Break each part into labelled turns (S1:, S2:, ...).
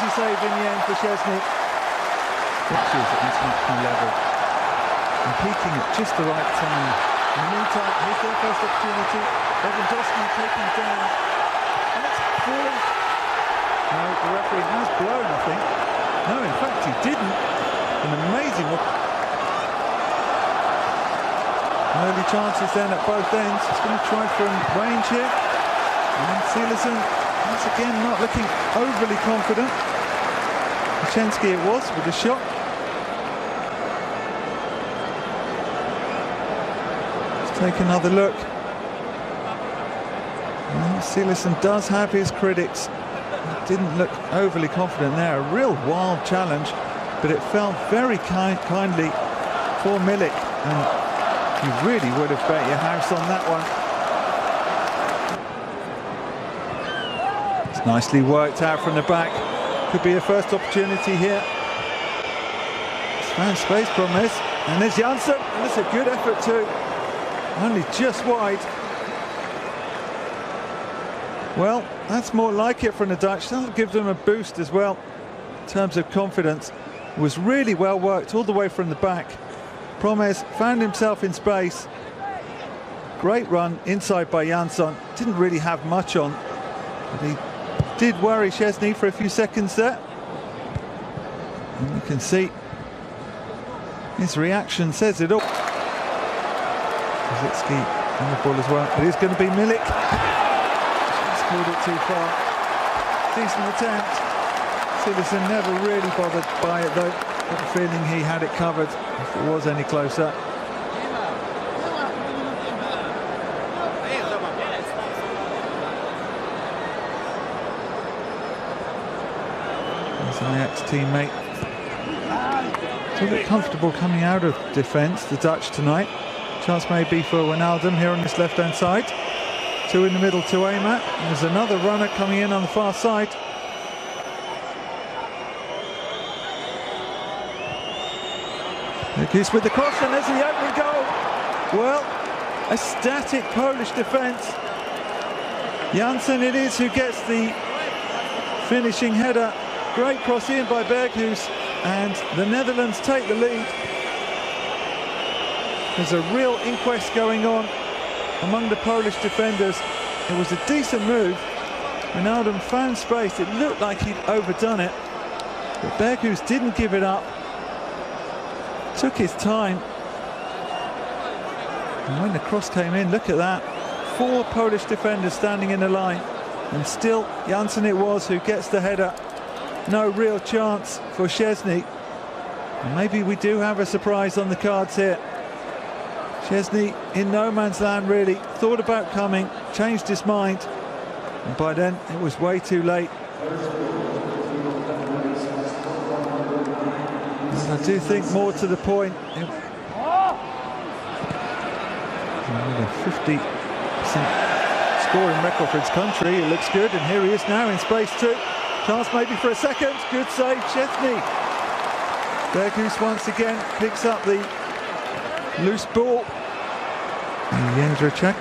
S1: easy save in the end for Szczesny. Pitches at international level and peaking at just the right time. In the meantime, here's their first opportunity. Lewandowski taken down. And it's falling. No, the referee has blown, I think. No, in fact, he didn't. An amazing look. Early chances then at both ends. He's going to try from range here. And Silerson, once again, not looking overly confident. Machensky it was with the shot. Let's take another look. Well, Silerson does have his critics. He didn't look overly confident there. A real wild challenge, but it fell very kindly for Milik. And you really would have bet your house on that one. It's nicely worked out from the back. Could be a first opportunity here. It's found space from this. And there's Janssen. And that's a good effort too. Only just wide. Well, that's more like it from the Dutch. That'll give them a boost as well in terms of confidence. It was really well worked all the way from the back. Promes found himself in space. Great run inside by Jansson. Didn't really have much on, but he did worry Szczesny for a few seconds there. And you can see his reaction says it all. Zitsky on the ball as well. It is going to be Milik. He's pulled it too far. Decent attempt. Silerson never really bothered by it though. Got the feeling he had it covered if it was any closer. His Ajax teammate. It's a bit comfortable coming out of defence, the Dutch tonight. Chance maybe for Wijnaldum here on this left-hand side. Two in the middle to aim at. And there's another runner coming in on the far side. Berghuis with the cross, and there's the opening goal. Well, a static Polish defence. Janssen it is who gets the finishing header. Great cross in by Berghuis, and the Netherlands take the lead. There's a real inquest going on among the Polish defenders. It was a decent move. Wijnaldum found space. It looked like he'd overdone it, but Berghuis didn't give it up. Took his time. And when the cross came in, look at that. 4 Polish defenders standing in the line. And still, Janssen it was who gets the header. No real chance for Szczesny. And maybe we do have a surprise on the cards here. Szczesny in no man's land really. Thought about coming, changed his mind. And by then, it was way too late. I do think more to the point. A 50% scoring record for his country. It looks good, and here he is now in space too. Chance maybe for a second. Good save, Szczesny. Berghuis once again picks up the loose ball. Jędrzejczyk.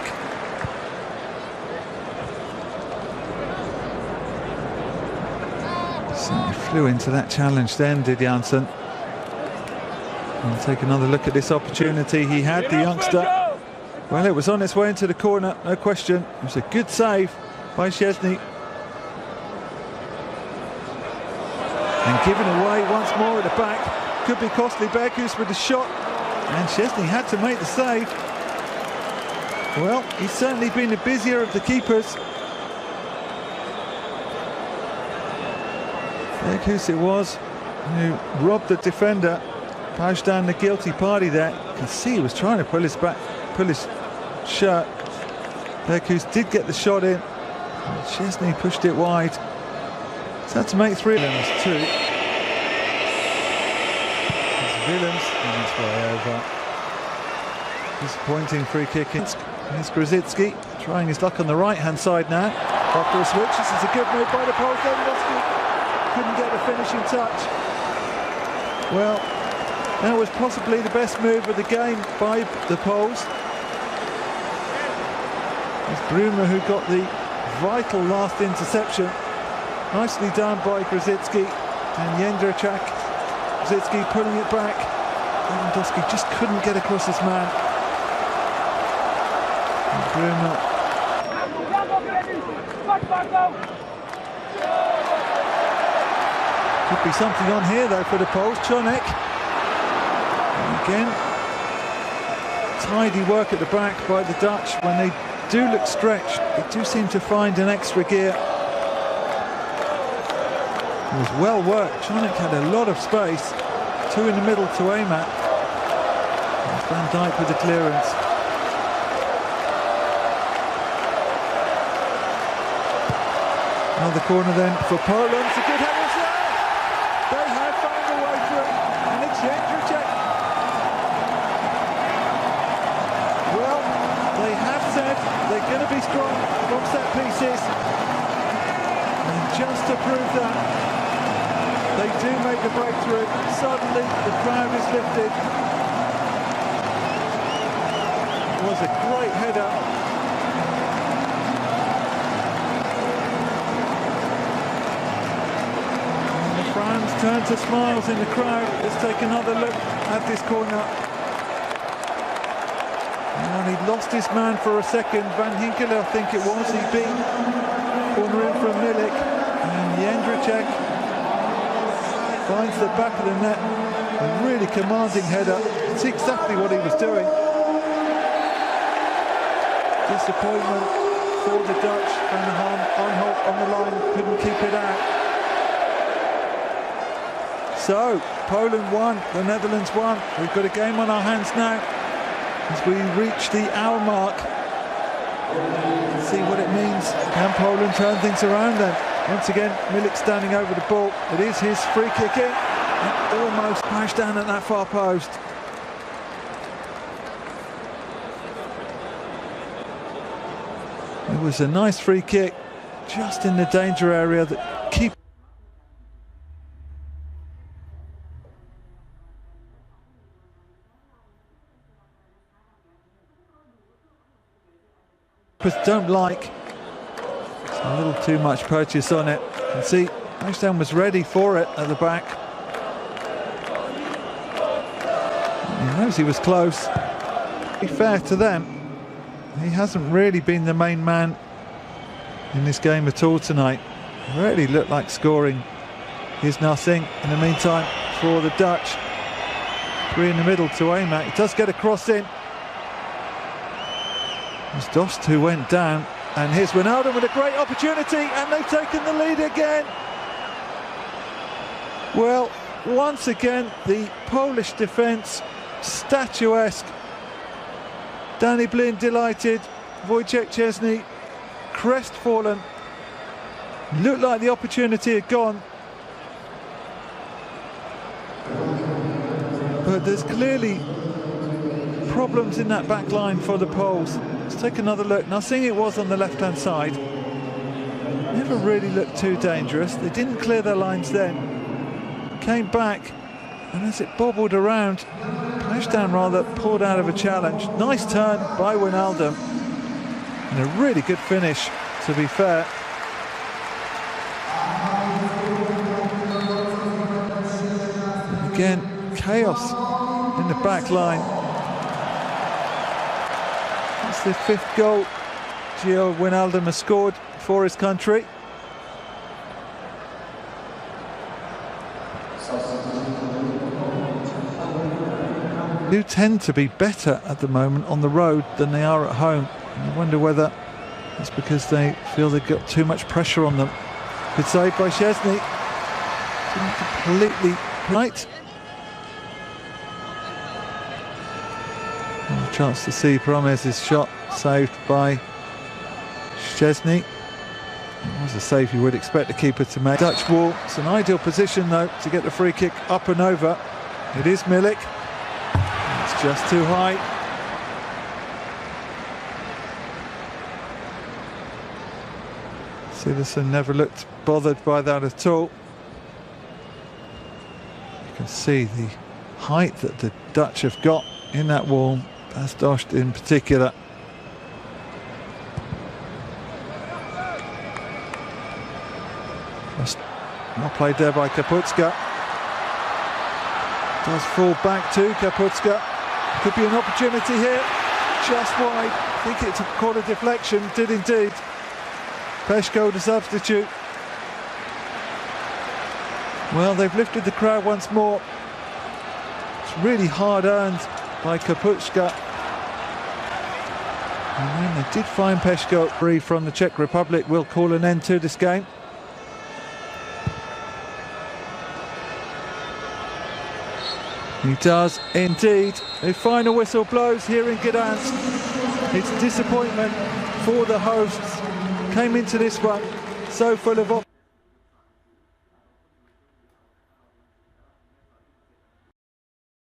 S1: Certainly flew into that challenge then, did Janssen. And take another look at this opportunity he had, the youngster. Well, it was on its way into the corner, no question. It was a good save by Szczesny. And given away once more at the back. Could be costly. Berghuis with the shot. And Szczesny had to make the save. Well, he's certainly been the busier of the keepers. Berghuis it was who robbed the defender. Pushed down the guilty party there. You can see he was trying to pull his shirt. Berghuis did get the shot in. Szczesny pushed it wide. So had to make 3 Willems too. It's Willems and it's way over. Disappointing free kick. Here's Grzycki trying his luck on the right-hand side now. After a switch, this is a good move by the Poles. Lewandowski couldn't get a finishing touch. Well, that was possibly the best move of the game by the Poles. It's Bruma who got the vital last interception. Nicely done by Grzycki and Jędrzejczyk. Grzycki pulling it back. Lewandowski just couldn't get across his man. And Bruno. Could be something on here though for the Poles. Czarnek. And again, tidy work at the back by the Dutch. When they do look stretched, they do seem to find an extra gear. It was well worked. Czarnek had a lot of space. Two in the middle to aim at. And Van Dijk with the clearance. Another corner then for Poland. It's a good header. They have found a way through, and it's Jędrzejczyk. Well, they have said they're going to be strong from set pieces, and just to prove that, they do make the breakthrough. Suddenly, the crowd is lifted. It was a great header. Frowns turn to smiles in the crowd. Let's take another look at this corner. And he lost his man for a second. Van Hinkelen, I think it was. He beat corner in from Milik. And Jędrzejczyk finds the back of the net. A really commanding header. It's exactly what he was doing. Disappointment for the Dutch. Van Aanholt on the line, couldn't keep it out. So, Poland won, the Netherlands won. We've got a game on our hands now as we reach the hour mark. Let's see what it means. Can Poland turn things around then? Once again, Milik standing over the ball. It is his free kick in. And almost crashed down at that far post. It was a nice free kick, just in the danger area that keeps. Don't like. It's a little too much purchase on it. You can see Ashdown was ready for it at the back. He knows he was close. Be fair to them, he hasn't really been the main man in this game at all tonight. Really looked like scoring. Here's nothing in the meantime for the Dutch. Three in the middle to aim at. He does get a cross in. It's Dost who went down, and here's Ronaldo with a great opportunity, and they've taken the lead again. Well, once again, the Polish defence, statuesque. Danny Blin delighted, Wojciech Szczesny crestfallen. Looked like the opportunity had gone. But there's clearly problems in that back line for the Poles. Let's take another look. Now, seeing it was on the left-hand side, never really looked too dangerous. They didn't clear their lines then. Came back, and as it bobbled around, Ashdown rather pulled out of a challenge. Nice turn by Wijnaldum, and a really good finish, to be fair. And again, chaos in the back line. The fifth goal Gio Wijnaldum has scored for his country. Who tend to be better at the moment on the road than they are at home. And I wonder whether it's because they feel they've got too much pressure on them. Good save by Szczesny. Didn't completely right. And a chance to see Promes's shot saved by Szczesny. It was a save you would expect the keeper to make. Dutch ball. It's an ideal position though to get the free kick up and over. It is Milik. It's just too high. Siversen never looked bothered by that at all. You can see the height that the Dutch have got in that wall, as Dost in particular. Not played there by Kaputska. Does fall back to Kaputska. Could be an opportunity here. Just wide. I think it's caught a deflection. Did indeed. Peshko, the substitute. Well, they've lifted the crowd once more. It's really hard earned by Kaputska. And then they did find Peshko. Free from the Czech Republic will call an end to this game. He does indeed. The final whistle blows here in Gdańsk. It's disappointment for the hosts. Came into this one so full of